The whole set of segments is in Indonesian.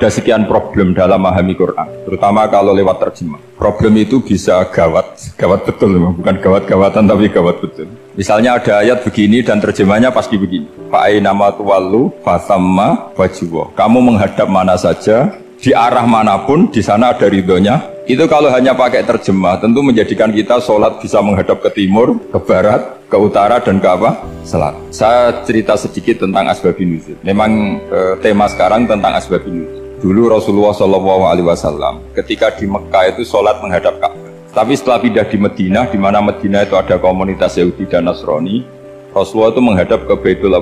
Ada sekian problem dalam memahami Quran, terutama kalau lewat terjemah. Problem itu bisa gawat betul, bukan gawat-gawatan tapi gawat betul. Misalnya ada ayat begini dan terjemahnya pasti begini. Fa'ainama tuwallu fasamma wajhuwah. Kamu menghadap mana saja, di arah manapun, di sana ada ridhonya. Itu kalau hanya pakai terjemah, tentu menjadikan kita sholat bisa menghadap ke timur, ke barat, ke utara, dan ke apa? Selatan. Saya cerita sedikit tentang asbabun nuzul. Memang tema sekarang tentang asbabun nuzul. Dulu Rasulullah SAW ketika di Mekah itu sholat menghadap Ka'bah. Tapi setelah pindah di Madinah, di mana Madinah itu ada komunitas Yahudi dan Nasrani, Rasulullah itu menghadap ke Baitul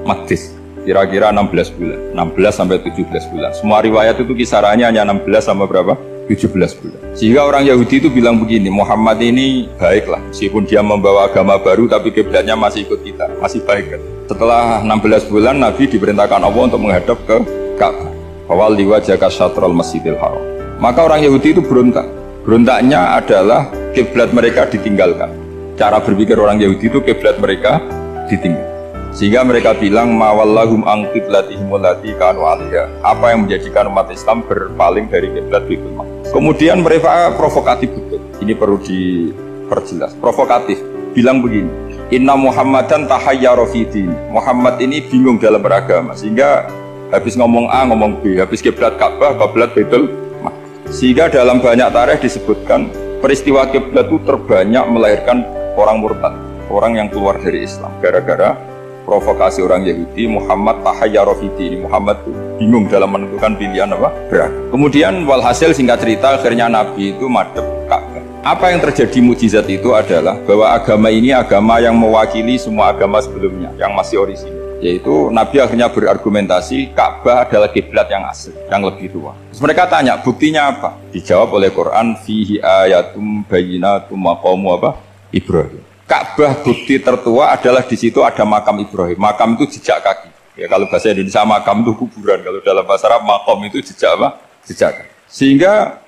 Maqdis. Kira-kira 16 bulan, 16 sampai 17 bulan. Semua riwayat itu kisarannya hanya 16 sampai berapa? 17 bulan. Sehingga orang Yahudi itu bilang begini, Muhammad ini baiklah, meskipun dia membawa agama baru, tapi kiblatnya masih ikut kita, masih baik kan. Setelah 16 bulan, Nabi diperintahkan Allah untuk menghadap ke Ka'bah. Fawalli wajhaka syatrul masjidil haram. Maka orang Yahudi itu berontak. Berontaknya adalah kiblat mereka ditinggalkan. Cara berpikir orang Yahudi itu kiblat mereka ditinggal. Sehingga mereka bilang mawallahum an qiblatihim allati kanu 'alaiha. Apa yang menjadikan umat Islam berpaling dari kiblat Baitul Maqdis. Kemudian mereka provokatif betul. Ini perlu diperjelas. Provokatif. Bilang begini, Inna Muhammadan tahayyara fi din. Muhammad ini bingung dalam beragama, sehingga habis ngomong A, ngomong B, habis kiblat Ka'bah, kiblat Baitul Maqdis. Sehingga dalam banyak tarikh disebutkan peristiwa kiblat itu terbanyak melahirkan orang murtad, orang yang keluar dari Islam gara-gara provokasi orang Yahudi. Muhammad tahayyara fi din. Muhammad itu bingung dalam menentukan pilihan apa? Beragama. Kemudian walhasil singkat cerita akhirnya Nabi itu madhep Ka'bah. Apa yang terjadi mukjizat itu adalah bahwa agama ini agama yang mewakili semua agama sebelumnya yang masih orisinil. Yaitu Nabi akhirnya berargumentasi Ka'bah adalah kiblat yang asli, yang lebih tua. Terus mereka tanya, buktinya apa? Dijawab oleh Quran, fihi ayatum bayyinatum maqamu apa? Ibrahim. Ka'bah bukti tertua adalah di situ ada makam Ibrahim. Makam itu jejak kaki. Ya kalau bahasa Indonesia makam itu kuburan, kalau dalam bahasa Arab maqam itu jejak apa? Jejak kaki. Sehingga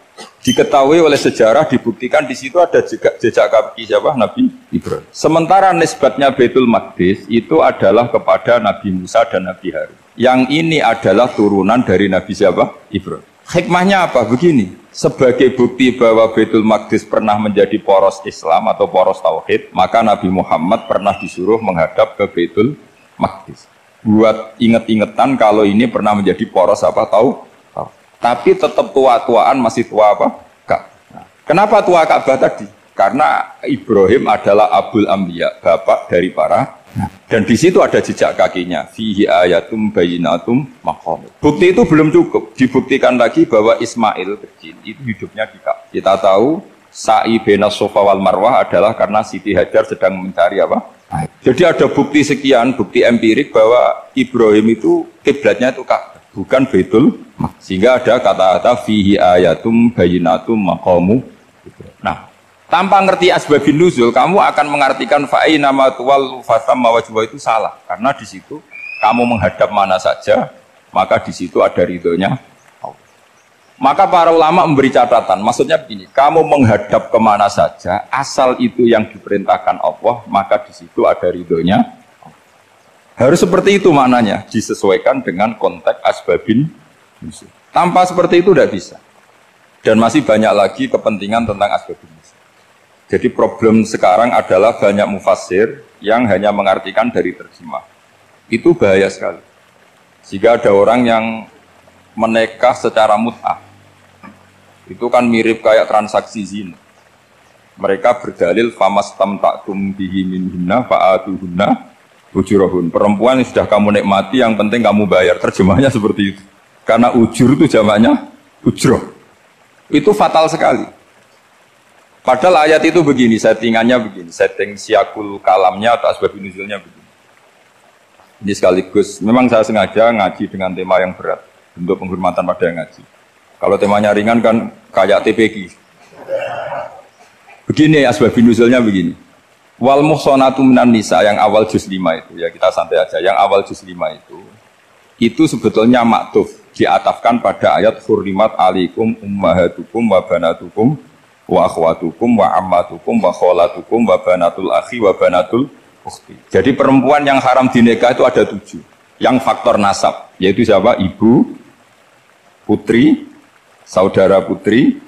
diketahui oleh sejarah, dibuktikan di situ ada jejak kaki siapa? Nabi Ibrahim. Sementara nisbatnya Baitul Maqdis itu adalah kepada Nabi Musa dan Nabi Harun. Yang ini adalah turunan dari Nabi siapa? Ibrahim. Hikmahnya apa? Begini, sebagai bukti bahwa Baitul Maqdis pernah menjadi poros Islam atau poros Tauhid, maka Nabi Muhammad pernah disuruh menghadap ke Baitul Maqdis. Buat inget-ingetan kalau ini pernah menjadi poros apa? Tauhid. Tapi tetap tua-tuaan masih tua apa? Ka'bah. Kenapa tua Ka'bah tadi? Karena Ibrahim adalah Abul Ambiya, bapak dari para. Dan di situ ada jejak kakinya. Fihi ayatum bayyinatum maqam. Bukti itu belum cukup. Dibuktikan lagi bahwa Ismail kecil itu hidupnya di Ka'bah. Kita tahu sa'i bainas Safa wal Marwah adalah karena Siti Hajar sedang mencari apa? Jadi ada bukti sekian, bukti empirik bahwa Ibrahim itu kiblatnya itu Ka'bah, bukan Baitul Maqdis. Sehingga ada kata-kata fihi ayatum bayyinatum maqamu. Nah, tanpa ngerti asbabun nuzul, kamu akan mengartikan fa'ainama tuwallu fasamma wajhuhu itu salah. Karena di situ kamu menghadap mana saja, maka di situ ada ridhonya Allah. Maka para ulama memberi catatan, maksudnya begini, kamu menghadap kemana saja, asal itu yang diperintahkan Allah, maka di situ ada ridhonya Allah. Harus seperti itu maknanya, disesuaikan dengan konteks asbabun nuzul. Tanpa seperti itu tidak bisa. Dan masih banyak lagi kepentingan tentang asbabun nuzul. Jadi problem sekarang adalah banyak mufassir yang hanya mengartikan dari terjemah. Itu bahaya sekali. Jika ada orang yang menikah secara mut'ah, itu kan mirip kayak transaksi zina. Mereka berdalil famastamta'tum bihi minhunna fa'atuhunna ujurahun. Perempuan yang sudah kamu nikmati, yang penting kamu bayar. Terjemahnya seperti itu. Karena ujur itu jamaknya ujroh. Itu fatal sekali. Padahal ayat itu begini, settingannya begini, setting siakul kalamnya atau asbabun nuzulnya begini. Ini sekaligus, memang saya sengaja ngaji dengan tema yang berat untuk penghormatan pada yang ngaji. Kalau temanya ringan kan kayak TPG. Begini asbabun nuzulnya begini. Wal muhsanatu minan nisa yang awal juz 5 itu, ya kita santai aja. Yang awal juz 5 itu sebetulnya maktuf, diatafkan pada ayat hurrimat alaikum ummahatukum wa banatukum wa akhwatukum wa ammatukum wa kholatukum wa banatul akhi wa banatul ukhti. Jadi perempuan yang haram dinikah itu ada 7. Yang faktor nasab, yaitu siapa? Ibu, putri, saudara putri,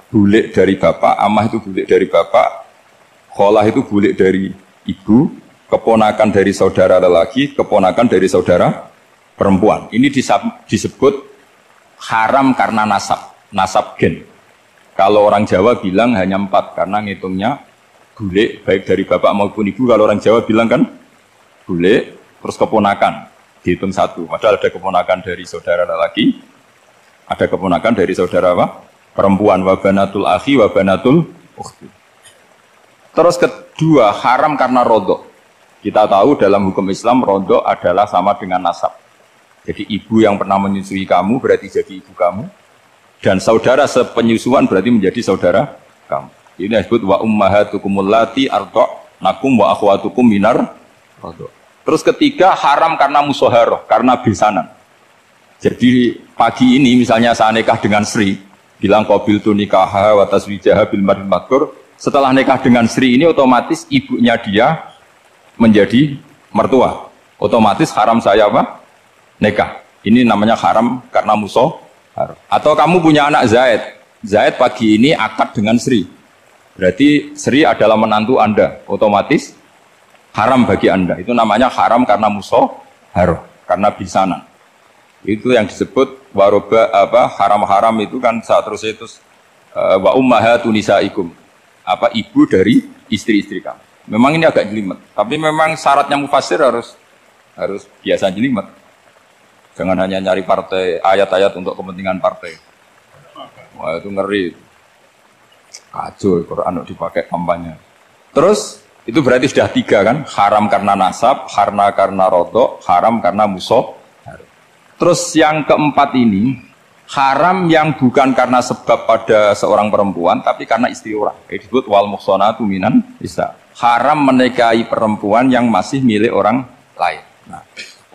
bulik dari bapak, amah itu bulik dari bapak, kholah itu bulik dari ibu, keponakan dari saudara lelaki, keponakan dari saudara perempuan. Ini disebut haram karena nasab gen. Kalau orang Jawa bilang hanya 4 karena ngitungnya bulik baik dari bapak maupun ibu. Kalau orang Jawa bilang kan bulik terus keponakan dihitung 1. Padahal ada keponakan dari saudara lelaki, ada keponakan dari saudara apa? Perempuan, wabanatul akhi, wabanatul ukhti. Terus kedua, haram karena rodok. Kita tahu dalam hukum Islam rodok adalah sama dengan nasab. Jadi ibu yang pernah menyusui kamu berarti jadi ibu kamu, dan saudara sepenyusuan berarti menjadi saudara kamu. Ini disebut wa ummahatukumul lati arda'nakum wa akhwatukum minar rodok. Terus ketiga, haram karena musoharoh, karena besanan. Jadi pagi ini misalnya saya nikah dengan Sri, bilang qabil tu nikaha wa taswijaha bil mar'il madkur. Setelah nikah dengan Sri ini otomatis ibunya dia menjadi mertua. Otomatis haram saya apa? Nikah. Ini namanya haram karena musoharoh. Atau kamu punya anak Zaid. Zaid pagi ini akad dengan Sri. Berarti Sri adalah menantu Anda. Otomatis haram bagi Anda. Itu namanya haram karena musoharoh, karena bisanan. Itu yang disebut waroba haram-haram itu kan seterusnya itu wa ummahatu nisaikum. Ibu dari istri-istri kamu. Memang ini agak jelimet, tapi memang syaratnya mufassir harus biasa jelimet. Jangan hanya nyari partai ayat-ayat untuk kepentingan partai. Wah, itu ngeri. Kacau Quran dipakai kampanye. Terus itu berarti sudah 3 kan? Haram karena nasab, karena rodok, haram karena musoh. Terus yang keempat ini, haram yang bukan karena sebab pada seorang perempuan, tapi karena istri orang. Disebut wal muhsanatu minan nisa. Haram menikahi perempuan yang masih milik orang lain. Nah,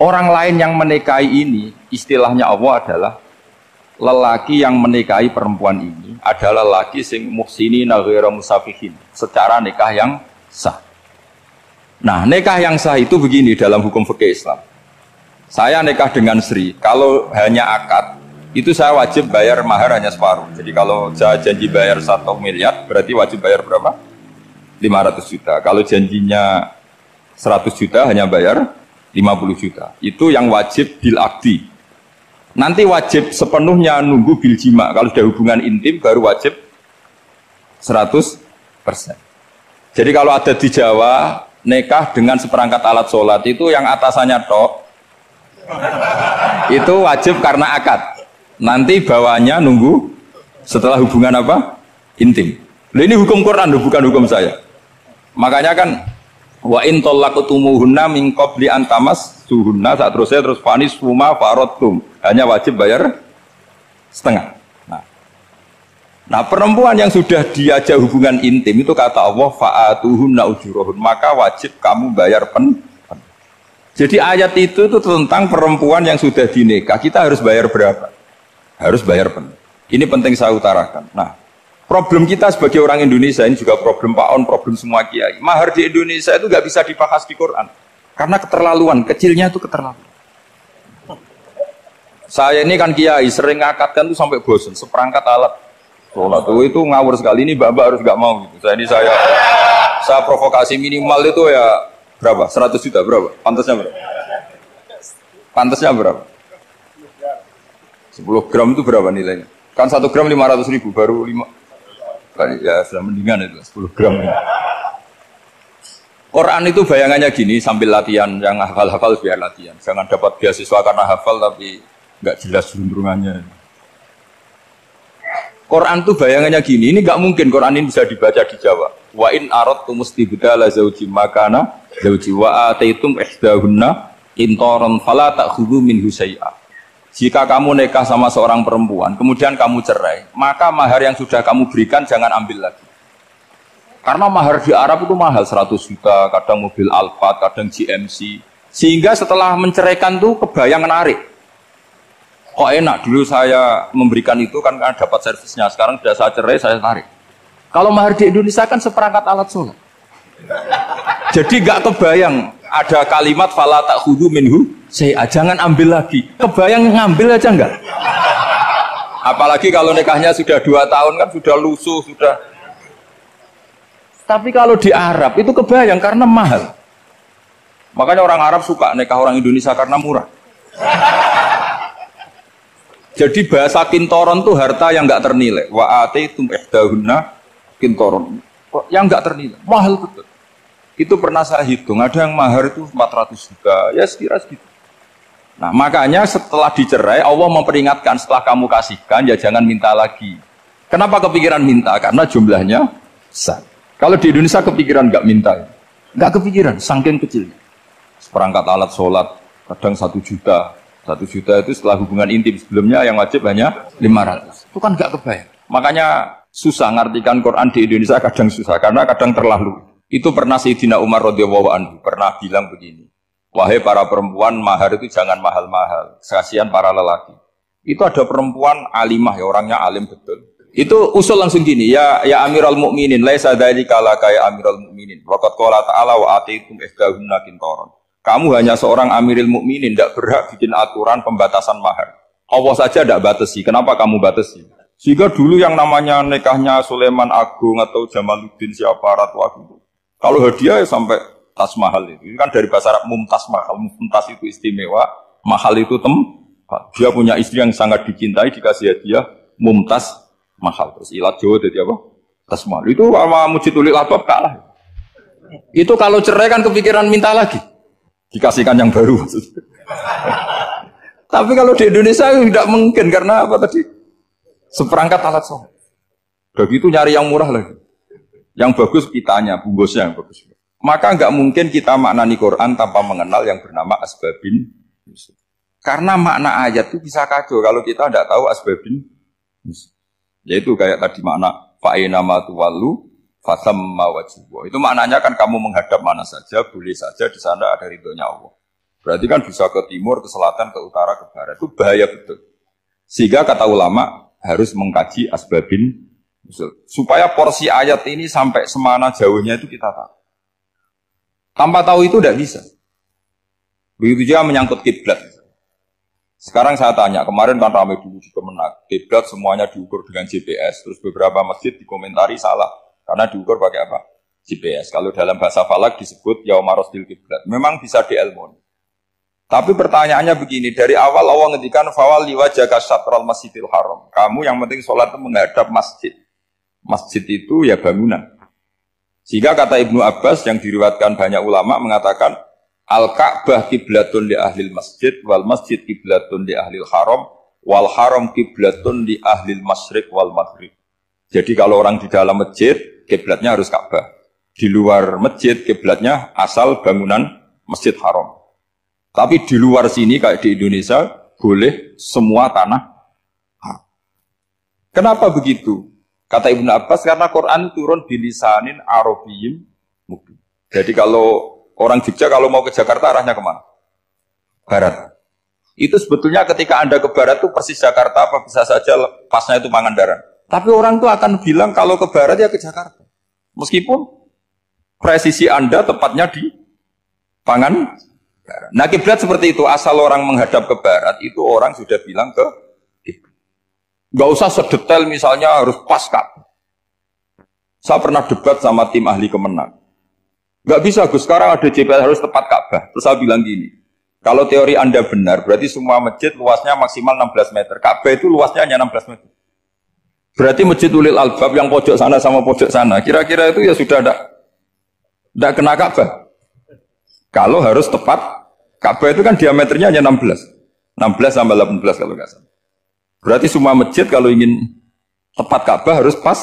orang lain yang menikahi ini, istilahnya Allah adalah lelaki yang menikahi perempuan ini adalah lelaki sing muhsinina ghairu musafihin, secara nikah yang sah. Nah, nikah yang sah itu begini dalam hukum fikih Islam. Saya nikah dengan Sri, kalau hanya akad, itu saya wajib bayar mahar hanya separuh. Jadi kalau saya janji bayar 1 miliar, berarti wajib bayar berapa? 500 juta. Kalau janjinya 100 juta, hanya bayar 50 juta. Itu yang wajib bil akdi. Nanti wajib sepenuhnya nunggu bil jima. Kalau sudah hubungan intim, baru wajib 100%. Jadi kalau ada di Jawa, nikah dengan seperangkat alat sholat, itu yang atasannya tok, itu wajib karena akad. Nanti bawahnya nunggu setelah hubungan apa? Intim. Nah, ini hukum Quran, bukan hukum saya. Makanya kan wa in talaqtumuhunna min qabli an tamassuhunna, terus fanis huma faradtum, hanya wajib bayar setengah. Nah, perempuan yang sudah diajak hubungan intim itu kata Allah fa'atuhunna ujurahun, maka wajib kamu bayar Jadi ayat itu tentang perempuan yang sudah dinikah, kita harus bayar berapa? Harus bayar penuh. Ini penting saya utarakan. Nah, problem kita sebagai orang Indonesia, ini juga problem Pak On, problem semua kiai. Mahar di Indonesia itu nggak bisa dibahas di Quran. Karena keterlaluan, kecilnya itu keterlaluan. Saya ini kan kiai, sering ngakatkan itu sampai bosan, seperangkat alat sholat itu ngawur sekali. Ini mbak-mbak harus nggak mau gitu. Saya provokasi minimal itu ya berapa? 100 juta berapa? Pantasnya berapa? Pantasnya berapa? 10 gram itu berapa nilainya? Kan 1 gram 500 ribu, baru 5. Ya sudah mendingan itu 10 gram. Quran itu bayangannya gini, sambil latihan, yang hafal-hafal biar latihan. Jangan dapat beasiswa karena hafal tapi nggak jelas juntrungannya. Quran itu bayangannya gini, ini nggak mungkin Quran ini bisa dibaca di Jawa. Wa in aradtum istibdala zawji makana zawji wa ataitum ihdahunna qintaran fala ta'khudhu minhu syai'a. Jika kamu nikah sama seorang perempuan, kemudian kamu cerai, maka mahar yang sudah kamu berikan jangan ambil lagi. Karena mahar di Arab itu mahal, 100 juta, kadang mobil Alphard, kadang GMC. Sehingga setelah menceraikan tuh kebayang menarik. Kok enak, dulu saya memberikan itu kan karena dapat servisnya, sekarang sudah saya cerai, saya tarik. Kalau mahar di Indonesia kan seperangkat alat sholat. Jadi gak kebayang ada kalimat fala ta'khudhu minhu syai'a, jangan ambil lagi. Kebayang ngambil aja enggak? Apalagi kalau nikahnya sudah 2 tahun kan sudah lusuh, sudah. Tapi kalau di Arab itu kebayang karena mahal. Makanya orang Arab suka nikah orang Indonesia karena murah. Jadi bahasa kintoron tuh harta yang nggak ternilai. Wa ataitum ihdahunna kintoron. Yang nggak ternilai, mahal betul. Itu pernah saya hitung, ada yang mahar itu 400 juta, ya sekira segitu. Nah makanya setelah dicerai Allah memperingatkan setelah kamu kasihkan ya jangan minta lagi. Kenapa kepikiran minta? Karena jumlahnya besar. Kalau di Indonesia kepikiran nggak minta, nggak kepikiran, saking kecil. Seperangkat alat sholat kadang 1 juta, 1 juta itu setelah hubungan intim, sebelumnya yang wajib hanya 500. Itu kan nggak kebayang. Makanya susah ngartikan Quran di Indonesia, kadang susah karena kadang terlalu. Itu pernah Sayyidina Umar radhiyallahu anhu pernah bilang begini. Wahai para perempuan, mahar itu jangan mahal-mahal. Kasihan para lelaki. Itu ada perempuan alimah, ya orangnya alim betul. Itu usul langsung gini, ya Amirul Mukminin, laisa dzalika laka ya Amirul Mukminin. Waqad qala ta'ala wa atiitum ihdahunna qintaran. Kamu hanya seorang Amirul Mukminin, tidak berhak bikin aturan pembatasan mahar. Allah saja tidak batasi. Kenapa kamu batasi? Sehingga dulu yang namanya nikahnya Sulaiman Agung atau Jamaluddin siapa Ratu Agung. Kalau hadiah ya sampai tas mahal itu kan dari bahasa Arab mumtaz mahal, mumtaz itu istimewa, mahal itu tempat. Dia punya istri yang sangat dicintai dikasih hadiah mumtaz mahal. Terus ilat Jawa jadi apa? Tas mahal. Itu sama Mujid Ulil Albab kalah. Itu kalau cerai kan kepikiran minta lagi, dikasihkan yang baru. Tapi kalau di Indonesia tidak mungkin karena apa tadi? Seperangkat alat sholat. Begitu nyari yang murah lagi. Yang bagus kitanya, bungkusnya yang bagus. Maka nggak mungkin kita maknani Quran tanpa mengenal yang bernama asbabin. Karena makna ayat itu bisa kacau kalau kita tidak tahu asbabin. Yaitu kayak tadi makna fa'ina ma tuwallu fasamma wajhu. Itu maknanya kan kamu menghadap mana saja, boleh saja di sana ada ridhonya Allah. Berarti kan bisa ke timur, ke selatan, ke utara, ke barat. Itu bahaya betul. Sehingga kata ulama harus mengkaji asbabin supaya porsi ayat ini sampai semana jauhnya itu kita tahu. Tanpa tahu itu tidak bisa. Begitu juga menyangkut kiblat. Sekarang saya tanya, kemarin kan ramai dulu di Kemenak, kiblat semuanya diukur dengan GPS, terus beberapa masjid dikomentari salah karena diukur pakai apa? GPS. Kalau dalam bahasa falak disebut yaumarosdil kiblat. Memang bisa diilmoni. Tapi pertanyaannya begini, dari awal Allah ngendikan fawalli wajhaka syatral masjidil haram. Kamu yang penting sholat itu menghadap masjid. Masjid itu ya bangunan. Sehingga kata Ibnu Abbas yang diriwayatkan banyak ulama mengatakan Al-Ka'bah kiblatun li ahlil masjid wal masjid kiblatun li ahlil haram wal haram kiblatun li ahlil masyriq wal maghrib. Jadi kalau orang di dalam masjid kiblatnya harus Ka'bah. Di luar masjid kiblatnya asal bangunan Masjid Haram. Tapi di luar sini kayak di Indonesia boleh semua tanah. Kenapa begitu? Kata Ibnu Abbas karena Quran turun bilisanin Arabiyyin mubin. Jadi kalau orang Jogja kalau mau ke Jakarta arahnya kemana? Barat. Itu sebetulnya ketika Anda ke barat itu persis Jakarta apa bisa saja pasnya itu Pangandaran. Tapi orang itu akan bilang kalau ke barat ya ke Jakarta. Meskipun presisi Anda tepatnya di Pangandaran. Nah kiblat seperti itu, asal orang menghadap ke barat itu orang sudah bilang ke kiblat. Gak usah sedetail misalnya harus pas Ka'bah. Saya pernah debat sama tim ahli Kemenak. Gak bisa Gus, sekarang ada GPS harus tepat Ka'bah. Terus saya bilang gini, kalau teori Anda benar, berarti semua masjid luasnya maksimal 16 meter. Ka'bah itu luasnya hanya 16 meter. Berarti Masjid Ulil Albab yang pojok sana sama pojok sana, kira-kira itu ya sudah tidak kena Ka'bah. Kalau harus tepat, Ka'bah itu kan diameternya hanya 16. 16 sampai 18 kalau nggak salah. Berarti semua masjid kalau ingin tepat Ka'bah harus pas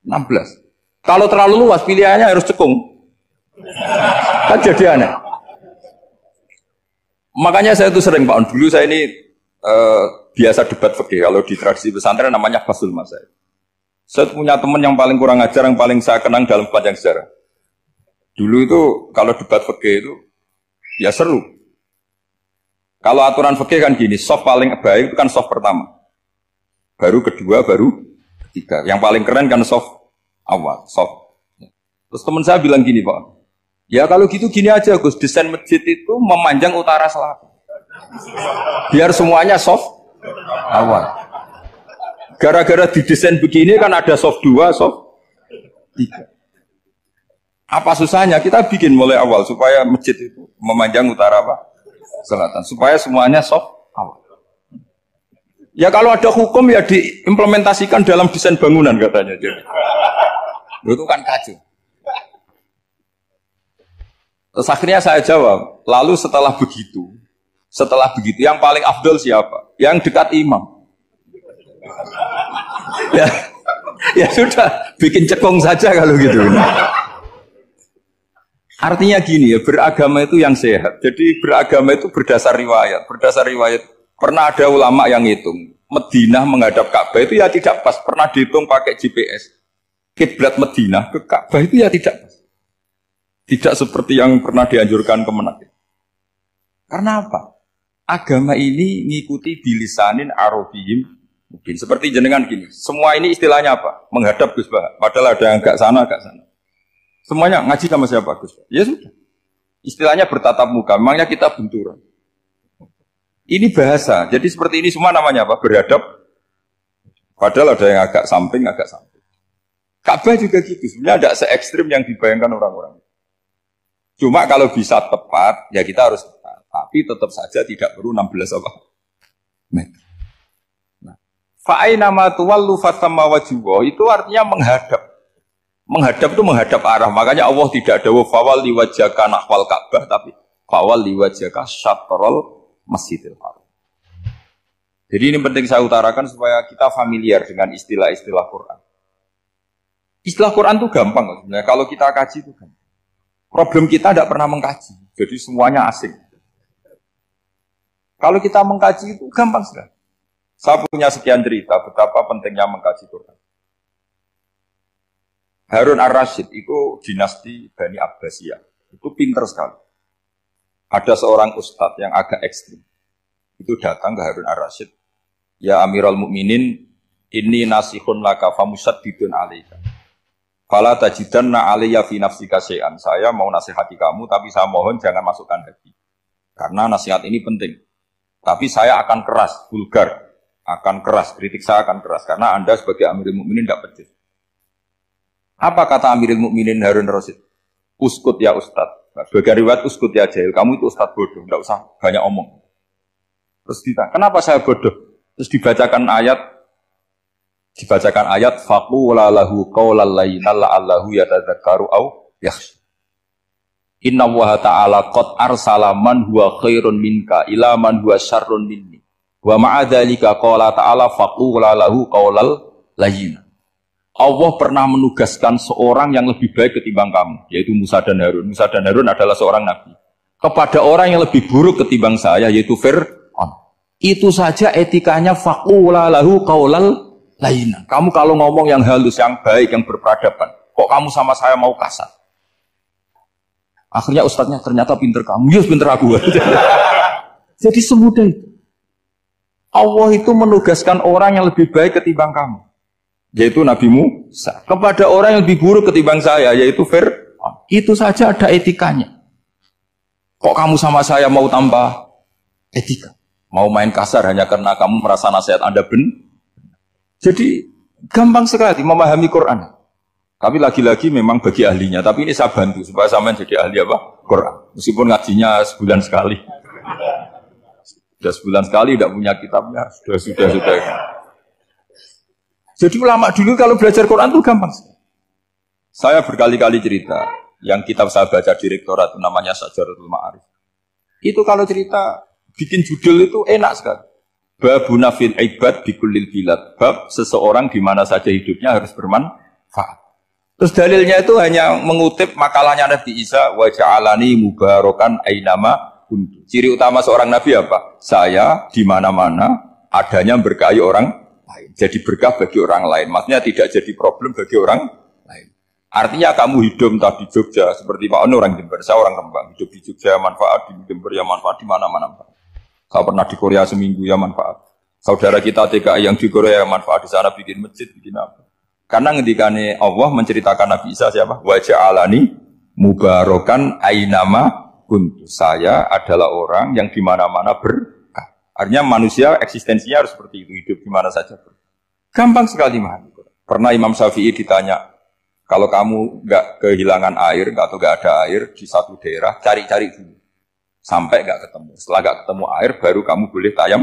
16. Kalau terlalu luas pilihannya harus cekung. Kan jadi aneh. Makanya saya itu sering Pak, dulu saya ini biasa debat fikih. Kalau di tradisi pesantren namanya Fasul Masail. Saya punya teman yang paling kurang ajar, yang paling saya kenang dalam panjang sejarah. Dulu itu kalau debat fikih itu ya seru. Kalau aturan fikih kan gini, soft paling baik itu kan soft pertama. Baru kedua, baru ketiga. Yang paling keren kan soft awal, soft. Terus teman saya bilang gini Pak, ya kalau gitu gini aja Gus, desain masjid itu memanjang utara selatan. Biar semuanya soft awal. Gara-gara didesain begini kan ada soft 2, soft 3. Apa susahnya kita bikin mulai awal supaya masjid itu memanjang utara apa? Selatan. Supaya semuanya soft awal. Ya kalau ada hukum ya diimplementasikan dalam desain bangunan katanya. Jadi, itu kan kacau. Terus akhirnya saya jawab, lalu setelah begitu yang paling afdol siapa? Yang dekat imam. Ya sudah, bikin cekung saja kalau gitu. Artinya gini ya, beragama itu yang sehat. Jadi beragama itu berdasar riwayat. Berdasar riwayat, pernah ada ulama yang hitung. Madinah menghadap Ka'bah itu ya tidak pas. Pernah dihitung pakai GPS. Kiblat Madinah ke Ka'bah itu ya tidak pas. Tidak seperti yang pernah dianjurkan Kemenak. Karena apa? Agama ini ngikuti bilisanin arabiyyin mungkin. Seperti jenengan gini. Semua ini istilahnya apa? Menghadap Gus Bah. Padahal ada yang agak sana. Semuanya ngaji sama siapa Gus Bah? Ya sudah. Istilahnya bertatap muka. Memangnya kita benturan. Ini bahasa. Jadi seperti ini semua namanya apa? Berhadap. Padahal ada yang agak samping. Ka'bah juga gitu. Sebenarnya ada se-ekstrim yang dibayangkan orang-orang. Cuma kalau bisa tepat, ya kita harus tepat. Tapi tetap saja tidak perlu 16 meter. Nah, fa'aina ma tuwallu fatamma wajhuhu itu artinya menghadap. Menghadap itu menghadap arah. Makanya Allah tidak ada fawal liwajhaka nahwal Ka'bah, tapi fawal liwajhaka syatrul Masjidil Haram. Jadi ini penting saya utarakan supaya kita familiar dengan istilah-istilah Quran. Istilah Quran itu gampang sebenarnya. Kalau kita kaji itu gampang. Problem kita tidak pernah mengkaji, jadi semuanya asing. Kalau kita mengkaji itu gampang sekali. Saya punya sekian cerita betapa pentingnya mengkaji Quran. Harun ar-Rasyid itu dinasti Bani Abbasiyah. Itu pinter sekali. Ada seorang ustadz yang agak ekstrim. Itu datang ke Harun ar-Rasyid. Ya Amirul Mukminin, inni nasihun laka famusaddidun alaika. Fala tajidanna alayya fi nafsika syai'an. Saya mau nasihati kamu, tapi saya mohon jangan masukkan hati. Karena nasihat ini penting. Tapi saya akan keras, vulgar. Akan keras, kritik saya akan keras. Karena Anda sebagai Amirul Mukminin tidak pedes. Apa kata Amirul Mukminin Harun Rasyid? Uskut ya Ustadz. Sebagai riwayat uskut ya jahil. Kamu itu Ustadz bodoh, tidak usah banyak omong. Terus ditanya, kenapa saya bodoh? Terus dibacakan ayat faqula lahu qaulal layyina la'allahu yatadzakkaru aw yakhsha. Inna Allaha ta'ala qad arsala man huwa khairun minka ila man huwa syarrun minni. Wa ma'a dzalika qala ta'ala faqula lahu qaulal layyina. Allah pernah menugaskan seorang yang lebih baik ketimbang kamu, yaitu Musa dan Harun. Musa dan Harun adalah seorang nabi. Kepada orang yang lebih buruk ketimbang saya, yaitu Fir'aun. Itu saja etikanya faqula lahu qaulal lainnya. Kamu kalau ngomong yang halus, yang baik, yang berperadaban, kok kamu sama saya mau kasar? Akhirnya ustadznya ternyata pinter kamu, ya pinter aku. Jadi semudah itu. Allah itu menugaskan orang yang lebih baik ketimbang kamu, yaitu Nabi Musa. Kepada orang yang lebih buruk ketimbang saya, yaitu Fir'aun. Itu saja ada etikanya. Kok kamu sama saya mau tambah etika? Mau main kasar hanya karena kamu merasa nasihat Anda benar? Jadi gampang sekali memahami Quran. Tapi lagi-lagi memang bagi ahlinya. Tapi ini saya bantu supaya sampean jadi ahli apa? Quran. Meskipun ngajinya sebulan sekali. Sudah sebulan sekali tidak punya kitabnya. Sudah. Jadi ulama dulu kalau belajar Quran itu gampang. Saya berkali-kali cerita. Yang kitab saya baca di rektorat namanya Syajaratul Ma'arif. Itu kalau cerita bikin judul itu enak sekali. Babuna fil ibad bikullil bilad. Bab seseorang di mana saja hidupnya harus bermanfaat. Terus dalilnya itu hanya mengutip makalahnya Nabi Isa wa ja'alani mubarakan ainama kuntu. Ciri utama seorang nabi apa? Saya di mana-mana adanya berkahi orang lain. Jadi berkah bagi orang lain. Maksudnya tidak jadi problem bagi orang lain. Artinya kamu hidup entah di Jogja seperti Pak Ono orang Jember, saya orang Kembang. Hidup di Jogja manfaat, di Jember ya manfaat, di mana-mana. Saya pernah di Korea seminggu ya manfaat. Saudara kita TKI yang di Korea manfaat di sana bikin masjid, bikin apa. Karena ngendikane Allah menceritakan Nabi Isa siapa? Wa ja'alani mubarakan ainama kuntu. Saya adalah orang yang di mana-mana berkah. Artinya manusia eksistensinya harus seperti itu, hidup di mana saja berkah. Gampang sekali memahami Quran. Pernah Imam Syafi'i ditanya, kalau kamu nggak kehilangan air atau nggak ada air di satu daerah, cari-cari dulu sampai nggak ketemu. Setelah nggak ketemu air, baru kamu boleh tayam.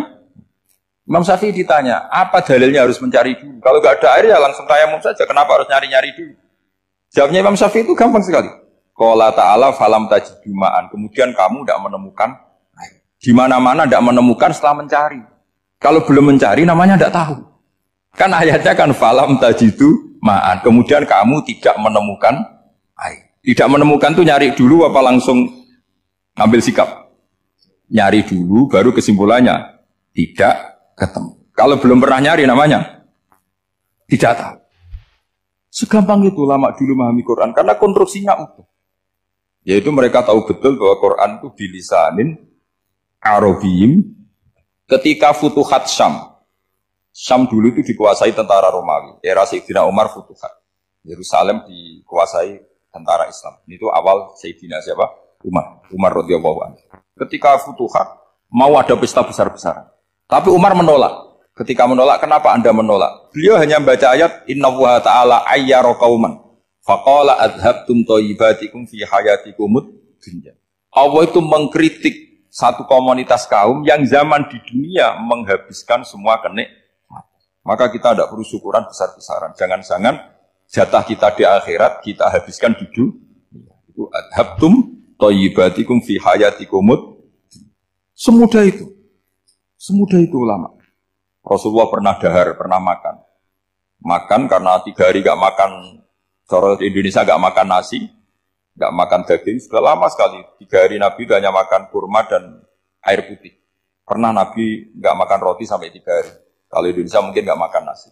Imam Syafi'i ditanya, apa dalilnya harus mencari dulu? Kalau nggak ada air ya langsung tayamum saja. Kenapa harus nyari-nyari dulu? Jawabnya Imam Syafi'i itu gampang sekali. Qala ta'ala falam tajidu ma'an. Kemudian kamu tidak menemukan air. Di mana-mana tidak menemukan setelah mencari. Kalau belum mencari namanya tidak tahu. Kan ayatnya kan falam tajidu ma'an. Kemudian kamu tidak menemukan air. Tidak menemukan tuh nyari dulu apa langsung ambil sikap? Nyari dulu baru kesimpulannya tidak ketemu. Kalau belum pernah nyari namanya tidak tahu. Segampang itu ulama dulu memahami Quran karena konstruksinya utuh. Yaitu mereka tahu betul bahwa Quran itu bilisanin Arabiyim. Ketika Futuhat Syam dulu itu dikuasai tentara Romawi. Era Sayyidina Umar Futuhat. Yerusalem dikuasai tentara Islam. Itu awal Sayyidina siapa? Umar radhiyallahu anhu. Ketika Futuhat mau ada pesta besar-besaran. Tapi Umar menolak. Ketika menolak, kenapa Anda menolak? Beliau hanya membaca ayat Innallaha ta'ala ayyara qauman faqala adhabtum thayyibatikum fi hayatikumud dunya. Allah itu mengkritik satu komunitas kaum yang zaman di dunia menghabiskan semua kenikmatan. Maka kita tidak perlu syukuran besar-besaran. Jangan-jangan jatah kita di akhirat kita habiskan di dunia. Itu adhabtum thayyibatikum fi hayatikumud. Semudah itu. Semudah itu ulama. Rasulullah pernah dahar, pernah makan. Makan karena 3 hari gak makan, cara Indonesia gak makan nasi, gak makan daging, sudah lama sekali. 3 hari Nabi itu hanya makan kurma dan air putih. Pernah Nabi gak makan roti sampai 3 hari. Kalau Indonesia mungkin gak makan nasi.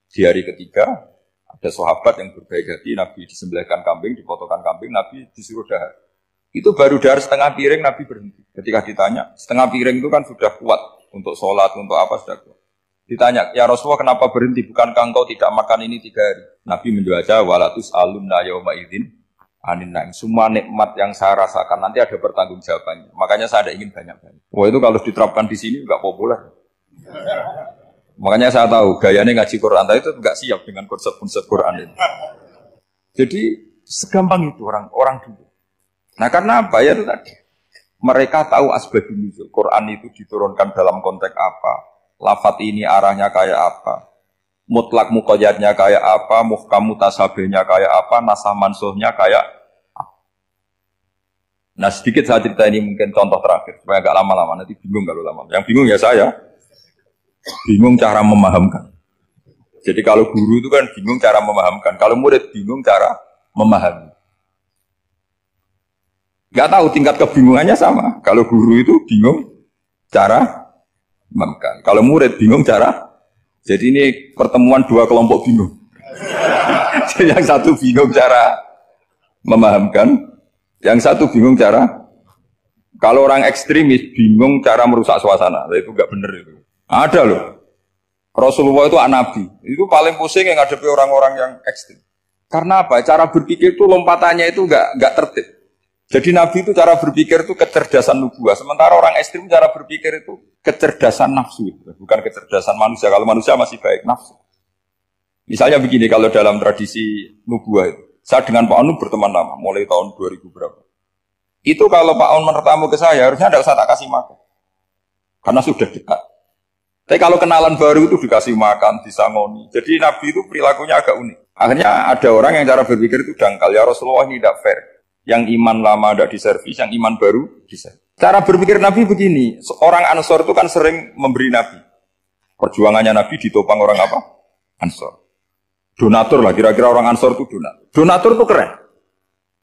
Di hari ketiga, ada sahabat yang berbaik hati, Nabi disembelihkan kambing, dipotongkan kambing, Nabi disuruh dahar. Itu baru dahar setengah piring, Nabi berhenti. Ketika ditanya, setengah piring itu kan sudah kuat untuk sholat, untuk apa sudah kuat. Ditanya, ya Rasulullah kenapa berhenti? Bukankah engkau tidak makan ini 3 hari? Nabi menjawab, walatus alumna yauma idzin anin naim. Semua nikmat yang saya rasakan nanti ada pertanggungjawabannya. Makanya saya ada ingin banyak-banyak. Wah itu kalau diterapkan di sini enggak populer. Makanya saya tahu gayanya ngaji Quran itu enggak siap dengan konsep-konsep Quran ini. Jadi segampang itu orang dulu. Nah karena apa ya itu tadi? Mereka tahu asbabun nuzul. Quran itu diturunkan dalam konteks apa? Lafat ini arahnya kayak apa? Mutlak muqayyadnya kayak apa? Muhkam mutasabihnya kayak apa? Nasah mansuhnya kayak apa? Nah sedikit saya cerita ini mungkin contoh terakhir supaya agak lama-lama, nanti bingung kalau lama. Yang bingung ya saya. Bingung cara memahamkan. Jadi kalau guru itu kan bingung cara memahamkan. Kalau murid bingung cara memahami. Gak tahu tingkat kebingungannya sama. Kalau guru itu bingung cara memahami. Kalau murid bingung cara. Jadi ini pertemuan 2 kelompok bingung. Jadi yang satu bingung cara memahamkan, yang satu bingung cara. Kalau orang ekstremis bingung cara merusak suasana. Itu enggak benar itu. Ada loh. Rasulullah itu nabi. Itu paling pusing yang ngadepi orang-orang yang ekstrim. Karena apa? Cara berpikir itu lompatannya itu enggak tertib. Jadi Nabi itu cara berpikir itu kecerdasan nubuah. Sementara orang ekstrim cara berpikir itu kecerdasan nafsu. Bukan kecerdasan manusia. Kalau manusia masih baik, nafsu. Misalnya begini, kalau dalam tradisi nubuah itu. Saya dengan Pak Anu berteman lama, mulai tahun 2000 berapa. Itu kalau Pak Anu bertamu ke saya, harusnya tidak usah tak kasih makan. Karena sudah dekat. Tapi kalau kenalan baru itu dikasih makan, disangoni. Jadi Nabi itu perilakunya agak unik. Akhirnya ada orang yang cara berpikir itu dangkal. Ya Rasulullah ini tidak fair. Yang iman lama tidak diservis, yang iman baru diservis. Cara berpikir Nabi begini, orang Ansor itu kan sering memberi Nabi. Perjuangannya Nabi ditopang orang apa? Ansor. Donatur lah, kira-kira orang Ansor itu donatur. Donatur itu keren.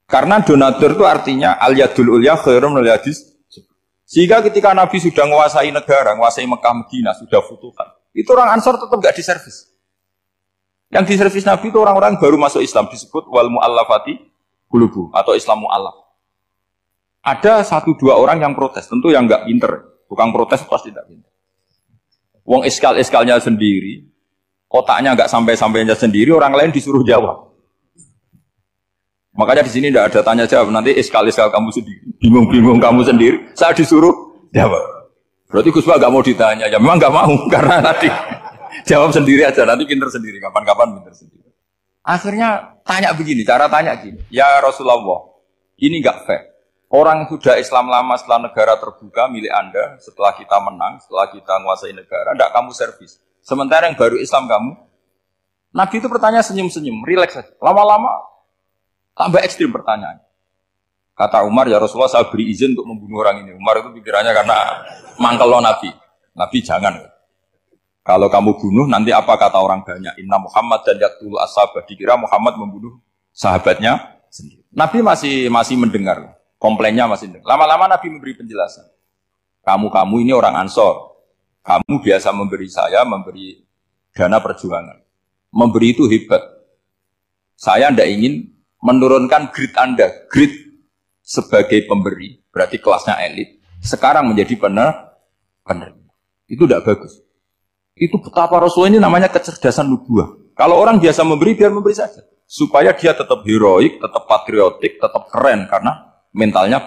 Karena donatur itu artinya al-yadul ulya khairum minal yadis. Sehingga ketika Nabi sudah menguasai negara, menguasai Mekah, Madinah, sudah futuhan. Itu orang Ansor tetap tidak diservis. Yang diservis Nabi itu orang-orang baru masuk Islam, disebut wal mu'allafati qulubu atau Islam mu'allaf. Ada 1-2 orang yang protes, tentu yang enggak pinter. Bukan protes pasti tidak pinter. Wong iskal-iskalnya sendiri, kotaknya enggak sampai-sampainya sendiri, orang lain disuruh jawab. Makanya di sini tidak ada tanya jawab, nanti iskal-iskal kamu sendiri, bingung-bingung kamu sendiri, saya disuruh jawab. Berarti Gus Pak enggak mau ditanya, ya memang enggak mau karena tadi. Jawab sendiri aja, nanti pinter sendiri, kapan-kapan pinter sendiri. Akhirnya tanya begini, cara tanya gini, ya Rasulullah, ini enggak fair. Orang sudah Islam lama setelah negara terbuka milik Anda, setelah kita menang, setelah kita menguasai negara, enggak kamu servis. Sementara yang baru Islam kamu, Nabi itu bertanya senyum-senyum, rileks saja. Lama-lama tambah ekstrim pertanyaan. Kata Umar, ya Rasulullah saya beri izin untuk membunuh orang ini. Umar itu pikirannya karena mangkel lo Nabi. Nabi jangan. Kalau kamu bunuh, nanti apa kata orang banyak? Inna Muhammad dan yaqtulu ashabah. Dikira Muhammad membunuh sahabatnya sendiri. Nabi masih mendengar. Komplainnya masih mendengar. Lama-lama Nabi memberi penjelasan. Kamu ini orang Ansor. Kamu biasa memberi saya, memberi dana perjuangan. Memberi itu hebat. Saya tidak ingin menurunkan grade Anda. Grade sebagai pemberi, berarti kelasnya elit, sekarang menjadi penerima. Itu tidak bagus. Itu betapa Rasul ini namanya kecerdasan nubuah. Kalau orang biasa memberi, biar memberi saja. Supaya dia tetap heroik, tetap patriotik, tetap keren, karena mentalnya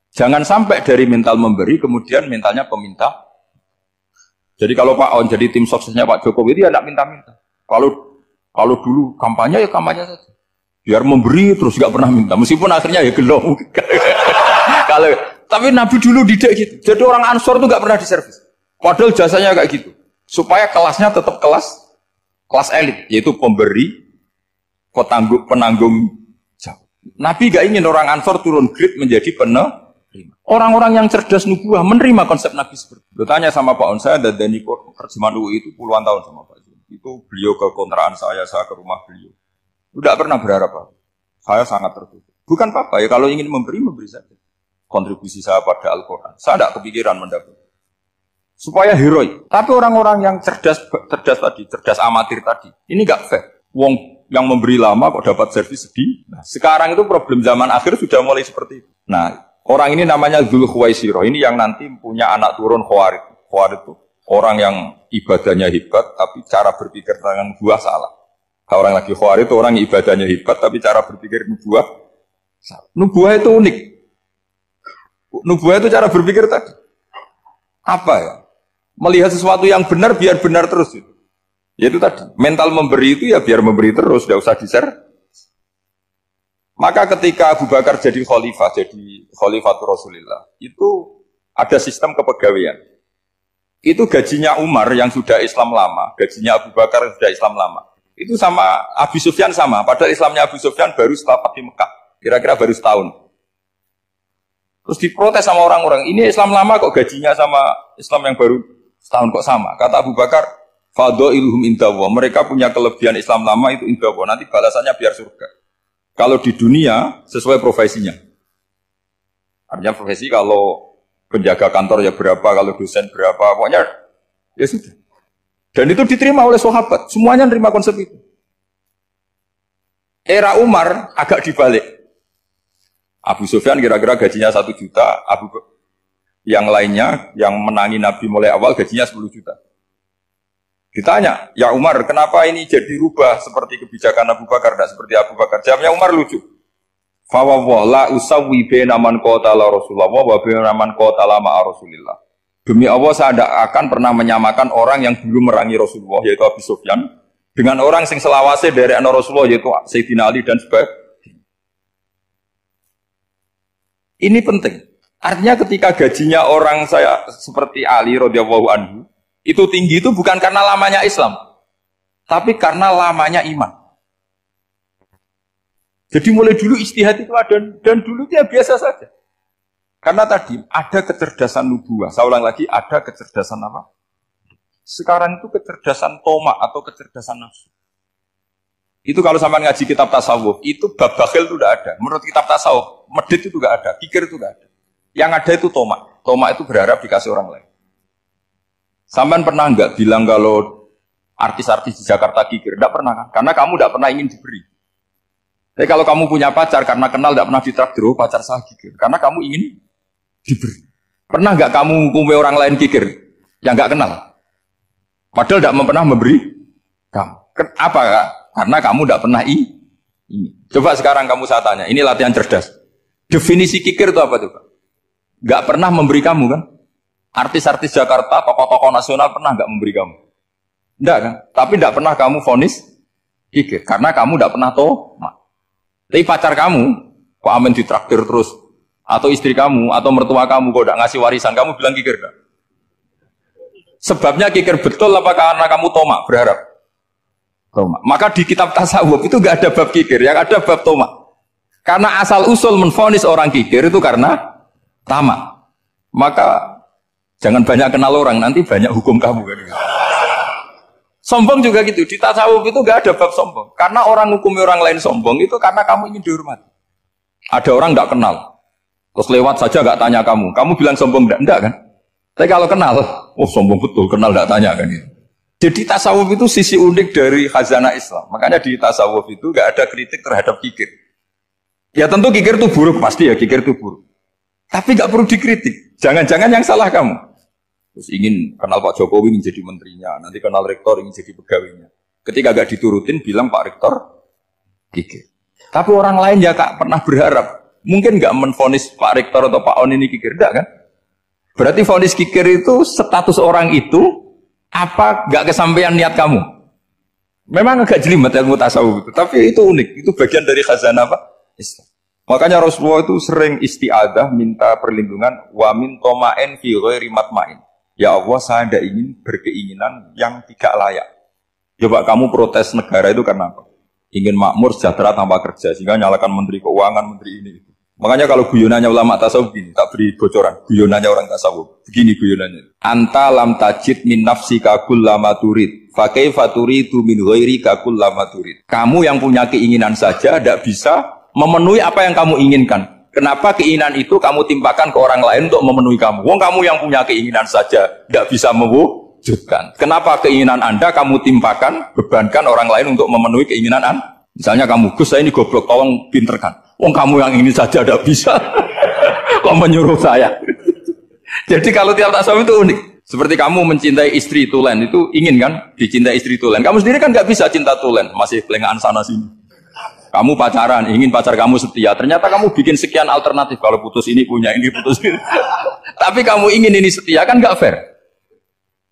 Jangan sampai dari mental memberi, kemudian mentalnya peminta. Jadi kalau Pak On jadi tim suksesnya Pak Jokowi, dia tidak minta-minta. Kalau dulu kampanye, ya kampanye saja. Biar memberi terus gak pernah minta, meskipun akhirnya ya gelong. Tapi Nabi dulu tidak gitu. Jadi orang Ansor itu gak pernah diservis. Padahal jasanya kayak gitu. Supaya kelasnya tetap kelas elit, yaitu pemberi, penanggung jawab. Nabi gak ingin orang Ansor turun grade menjadi penerima. Orang-orang yang cerdas nubuah menerima konsep Nabi seperti itu. Tanya sama Pak On, saya dan Daniko terjemahan UI itu puluhan tahun sama Pak Zul. Itu beliau ke kontrakan saya ke rumah beliau. Tidak pernah berharap apa. Saya sangat tertutup. Bukan apa-apa ya, kalau ingin memberi saja. Kontribusi saya pada Al-Quran. Saya tidak kepikiran mendapat. Supaya heroik. Tapi orang-orang yang cerdas amatir tadi, ini nggak fair. Wong yang memberi lama kok dapat servis sedih. Nah, sekarang itu problem zaman akhir sudah mulai seperti itu. Nah, orang ini namanya Dzul Khuwaisirah. Ini yang nanti punya anak turun Khawarij. Khawarij itu orang yang ibadahnya hebat, tapi cara berpikir tentang buah salah. Kalau orang lagi Khawarij itu orang ibadahnya hebat, tapi cara berpikir nubuah salah. Nubuah itu unik. Nubuah itu cara berpikir tadi. Apa ya? Melihat sesuatu yang benar, biar benar terus. Yaitu tadi, mental memberi itu ya biar memberi terus, tidak usah di-share. Maka ketika Abu Bakar jadi Khalifatul Rasulillah, itu ada sistem kepegawaian. Itu gajinya Umar yang sudah Islam lama, gajinya Abu Bakar yang sudah Islam lama. Itu sama Abu Sufyan sama, padahal Islamnya Abu Sufyan baru setelah Fathu Mekah, kira-kira baru setahun. Terus diprotes sama orang-orang, ini Islam lama kok gajinya sama Islam yang baru setahun kok sama. Kata Abu Bakar, fadhailuhum indallah, mereka punya kelebihan Islam lama itu indallah, nanti balasannya biar surga. Kalau di dunia sesuai profesinya. Artinya profesi kalau penjaga kantor ya berapa, kalau dosen berapa, pokoknya ya sudah. Dan itu diterima oleh sahabat, semuanya nerima konsep itu. Era Umar agak dibalik. Abu Sufyan kira-kira gajinya 1 juta, yang lainnya yang menangi Nabi mulai awal gajinya 10 juta. Ditanya, ya Umar, kenapa ini jadi rubah seperti kebijakan Abu Bakar, tidak seperti Abu Bakar? Jawabnya Umar lucu. Fawwah la usawwi baina man qatala Rasulullah wa baina man qatala ma'a Rasulillah. Demi Allah saya tidak akan pernah menyamakan orang yang dulu merangi Rasulullah yaitu Abu Sufyan dengan orang yang selawase dari anak Rasulullah yaitu Sayyidina Ali dan sebagainya. Ini penting. Artinya ketika gajinya orang saya seperti Ali radhiyallahu anhu itu tinggi itu bukan karena lamanya Islam, tapi karena lamanya iman. Jadi mulai dulu ijtihad itu ada dan dulu dia biasa saja. Karena tadi ada kecerdasan nubuah. Saya ulang lagi, ada kecerdasan apa? Sekarang itu kecerdasan toma atau kecerdasan nafsu. Itu kalau sampai ngaji kitab tasawuf, itu bab bakhil itu tidak ada. Menurut kitab tasawuf, medit itu tidak ada, pikir itu tidak ada. Yang ada itu toma. Toma itu berharap dikasih orang lain. Sampai pernah enggak bilang kalau artis-artis di Jakarta kikir? Tidak pernah kan? Karena kamu tidak pernah ingin diberi. Tapi kalau kamu punya pacar karena kenal tidak pernah ditraktir, oh pacar saya kikir. Karena kamu ingin diberi. Pernah enggak kamu ngumpai orang lain kikir yang enggak kenal? Padahal tidak pernah memberi kamu. Apa kak? Karena kamu tidak pernah ini. Coba sekarang kamu saya tanya, ini latihan cerdas. Definisi kikir itu apa coba? Enggak pernah memberi kamu kan? Artis-artis Jakarta, tokoh-tokoh nasional pernah enggak memberi kamu? Enggak kan? Tapi enggak pernah kamu vonis kikir karena kamu enggak pernah tomak. Tapi pacar kamu kok amen ditraktir terus, atau istri kamu atau mertua kamu kok enggak ngasih warisan, kamu bilang kikir enggak? Sebabnya kikir betul apa karena kamu tomak berharap? Tomak. Maka di kitab tasawuf itu enggak ada bab kikir, yang ada bab tomak. Karena asal usul menvonis orang kikir itu karena tamak. Maka jangan banyak kenal orang, nanti banyak hukum kamu kan. Sombong juga gitu, di tasawuf itu gak ada bab sombong. Karena orang hukumi orang lain sombong itu karena kamu ingin dihormati. Ada orang gak kenal, terus lewat saja gak tanya kamu bilang sombong enggak kan? Tapi kalau kenal, oh sombong betul, kenal gak tanya kan itu. Jadi tasawuf itu sisi unik dari khazanah Islam. Makanya di tasawuf itu gak ada kritik terhadap kikir. Ya tentu kikir itu buruk, pasti ya kikir itu buruk. Tapi gak perlu dikritik, jangan-jangan yang salah kamu. Terus ingin kenal Pak Jokowi ingin jadi menterinya, nanti kenal rektor ingin jadi pegawainya. Ketika gak diturutin bilang Pak Rektor kikir. Tapi orang lain ya gak pernah berharap. Mungkin gak menvonis Pak Rektor atau Pak On ini kikir, enggak kan? Berarti vonis kikir itu status orang itu apa gak kesampaian niat kamu? Memang agak jelimet ilmu tasawuf itu, tapi itu unik. Itu bagian dari khazanah apa? Islam. Makanya Rasulullah itu sering isti'adah minta perlindungan wa min toma'in fi ghairi matma'in. Ya Allah, saya tidak ingin berkeinginan yang tidak layak. Coba kamu protes negara itu karena apa? Ingin makmur, sejahtera tanpa kerja, sehingga nyalakan menteri keuangan, menteri ini. Makanya kalau guyonannya ulama tasawuf begini, tak beri bocoran. Guyonannya orang tasawuf, begini guyonannya. Anta lam tajid min nafsika kullama turid, fa kaifa turidu min ghairika kullama turid. Kamu yang punya keinginan saja tidak bisa memenuhi apa yang kamu inginkan. Kenapa keinginan itu kamu timpakan ke orang lain untuk memenuhi kamu? Wong kamu yang punya keinginan saja tidak bisa mewujudkan. Kenapa keinginan Anda kamu timpakan, bebankan orang lain untuk memenuhi keinginan Anda? Misalnya kamu, Gus saya ini goblok, tolong pinterkan. Wong kamu yang ini saja tidak bisa. Kok menyuruh saya? Jadi kalau tiap tasawuf itu unik. Seperti kamu mencintai istri tulen, itu ingin kan dicintai istri tulen. Kamu sendiri kan nggak bisa cinta tulen, masih pelengahan sana sini. Kamu pacaran, ingin pacar kamu setia. Ternyata kamu bikin sekian alternatif. Kalau putus ini punya ini, putus ini. Tapi kamu ingin ini setia, kan gak fair.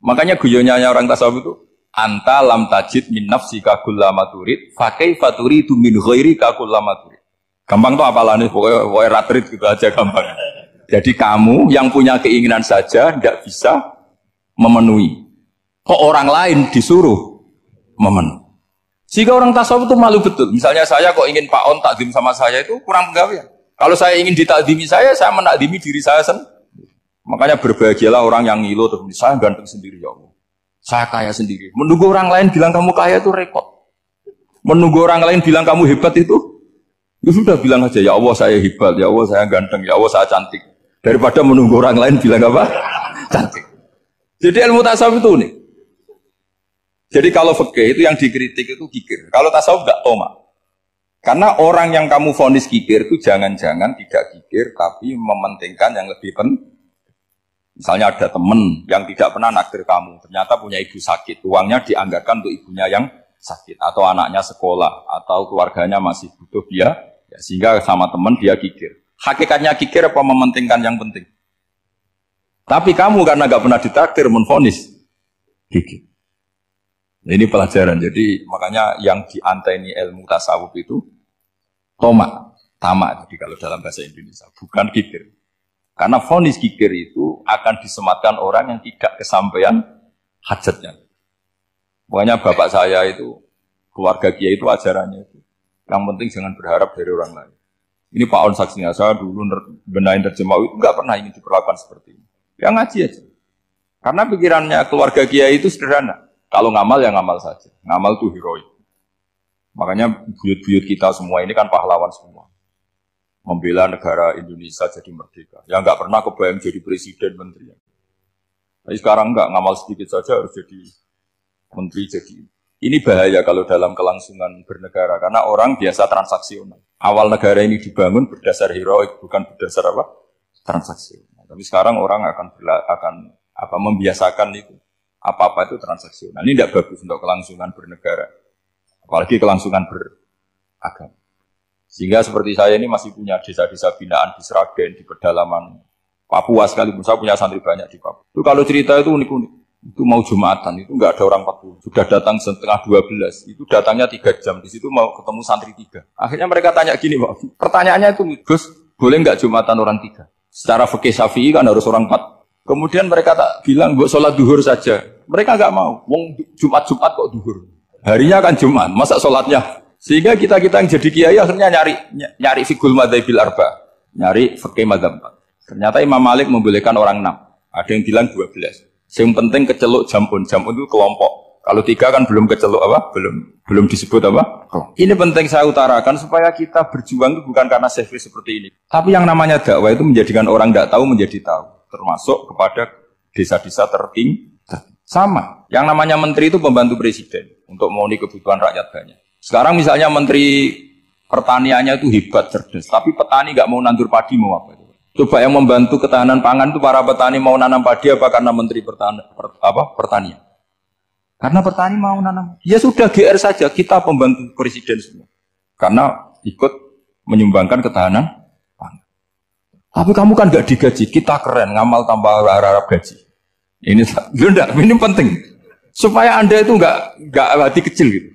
Makanya guyonnya orang tasawuf itu, anta lam tajid min nafsika kullama turid, fa kaifa turidu min ghairika kullama turid. Gampang tuh apalane, pokoknya ratrit gitu aja gampang. Jadi kamu yang punya keinginan saja tidak bisa memenuhi. Kok orang lain disuruh memenuhi? Jika orang tasawuf itu malu betul. Misalnya saya kok ingin Pak On takdim sama saya itu kurang penggawean. Kalau saya ingin ditakdimi saya menakdimi diri saya sendiri. Makanya berbahagialah orang yang ngilu terus saya ganteng sendiri ya Allah. Saya kaya sendiri. Menunggu orang lain bilang kamu kaya itu repot. Menunggu orang lain bilang kamu hebat itu, ya sudah bilang aja ya Allah saya hebat, ya Allah saya ganteng, ya Allah saya cantik. Daripada menunggu orang lain bilang apa? Cantik. Jadi ilmu tasawuf itu unik. Jadi kalau fikih itu yang dikritik itu kikir. Kalau tasawuf enggak toma. Karena orang yang kamu vonis kikir itu jangan-jangan tidak kikir tapi mementingkan yang lebih penting. Misalnya ada teman yang tidak pernah naktir kamu, ternyata punya ibu sakit, uangnya dianggarkan untuk ibunya yang sakit atau anaknya sekolah atau keluarganya masih butuh dia, ya, sehingga sama teman dia kikir. Hakikatnya kikir apa mementingkan yang penting? Tapi kamu karena enggak pernah ditakdir menvonis kikir. Ini pelajaran, jadi makanya yang dianteni ilmu tasawuf itu tomak, tamak, jadi kalau dalam bahasa Indonesia, bukan kikir. Karena vonis kikir itu akan disematkan orang yang tidak kesampaian hajatnya. Makanya bapak saya itu, keluarga kiai itu ajarannya itu, yang penting jangan berharap dari orang lain. Ini Pak On saksinya, saya dulu benahin terjemah itu nggak pernah ingin diperlakukan seperti ini. Ya ngaji aja. Karena pikirannya keluarga kiai itu sederhana. Kalau ngamal ya ngamal saja. Ngamal itu heroik. Makanya buyut-buyut kita semua ini kan pahlawan semua. Membela negara Indonesia jadi merdeka. Ya nggak pernah kebayang jadi presiden, menteri. Tapi sekarang nggak, ngamal sedikit saja harus jadi menteri. Jadi ini bahaya kalau dalam kelangsungan bernegara. Karena orang biasa transaksional. Awal negara ini dibangun berdasar heroik, bukan berdasar apa? Transaksional. Tapi sekarang orang akan membiasakan itu. Apa-apa itu transaksional. Ini tidak bagus untuk kelangsungan bernegara. Apalagi kelangsungan beragama. Sehingga seperti saya ini masih punya desa-desa binaan di Sragen, di pedalaman Papua sekalipun. Saya punya santri banyak di Papua. Itu kalau cerita itu unik-unik. Itu mau Jumatan, itu nggak ada orang 40. Sudah datang setengah 12, itu datangnya 3 jam. Di situ mau ketemu santri 3. Akhirnya mereka tanya gini, Pak. Pertanyaannya itu, Gus, boleh nggak Jumatan orang 3? Secara fikih Syafi'i kan harus orang 4. Kemudian mereka tak bilang, buat sholat duhur saja. Mereka nggak mau. Wong Jumat kok duhur. Harinya kan Jumat, masa sholatnya? Sehingga kita yang jadi kiai akhirnya nyari fikul madzhabil arba, nyari fikih madzhab 4. Ternyata Imam Malik membolehkan orang 6. Ada yang bilang 12. Yang penting keceluk jamun itu kelompok. Kalau 3 kan belum keceluk apa? Belum disebut apa? Ini penting saya utarakan supaya kita berjuang itu bukan karena selfish seperti ini. Tapi yang namanya dakwah itu menjadikan orang tidak tahu menjadi tahu. Termasuk kepada desa-desa tertinggi. Sama. Yang namanya menteri itu pembantu presiden untuk memenuhi kebutuhan rakyat banyak. Sekarang misalnya menteri pertaniannya itu hebat, cerdas. Tapi petani nggak mau nandur padi, mau apa? Coba yang membantu ketahanan pangan itu para petani mau nanam padi apa karena menteri pertanian? Karena petani mau nanam. Ya sudah GR saja, kita pembantu presiden semua. Karena ikut menyumbangkan ketahanan pangan. Tapi kamu kan nggak digaji, kita keren, ngamal tambah harap gaji. Ini penting. Supaya Anda itu nggak hati kecil gitu.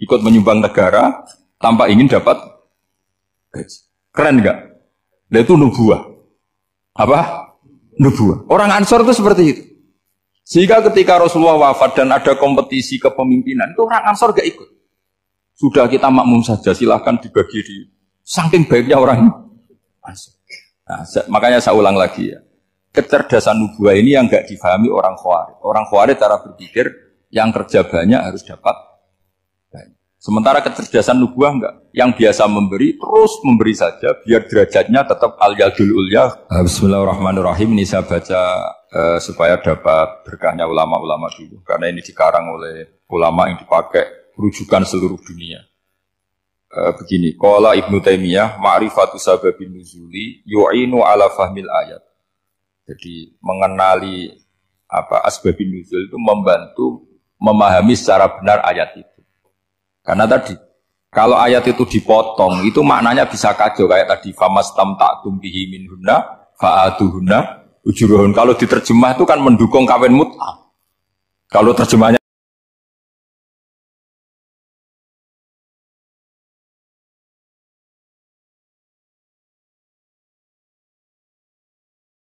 Ikut menyumbang negara tanpa ingin dapat gaji. Keren nggak? Nah itu nubuah. Apa? Nubuah. Orang Ansor itu seperti itu. Sehingga ketika Rasulullah wafat dan ada kompetisi kepemimpinan, itu orang Ansor gak ikut. Sudah kita makmum saja, silahkan dibagi di. Saking baiknya orang Ansor. Nah, makanya saya ulang lagi ya. Kecerdasan nubuah ini yang gak difahami orang Khawarij. Orang Khawarij cara berpikir, yang kerja banyak harus dapat banyak. Sementara kecerdasan nubuah enggak. Yang biasa memberi, terus memberi saja, biar derajatnya tetap al-yadul ulya. Bismillahirrahmanirrahim. Ini saya baca supaya dapat berkahnya ulama-ulama dulu. Karena ini dikarang oleh ulama yang dipakai rujukan seluruh dunia. Begini, qala Ibnu Taimiyah, ma'rifatu sababin nuzuli yu'inu ala fahmil ayat. Jadi mengenali asbabin nuzul itu membantu memahami secara benar ayat itu. Karena tadi, kalau ayat itu dipotong, itu maknanya bisa kacau. Kayak tadi, famastam ta'tum bihi minhunna, fa'aduhunna, ujuruhun. Kalau diterjemah itu kan mendukung kawin mut'ah. Kalau terjemahnya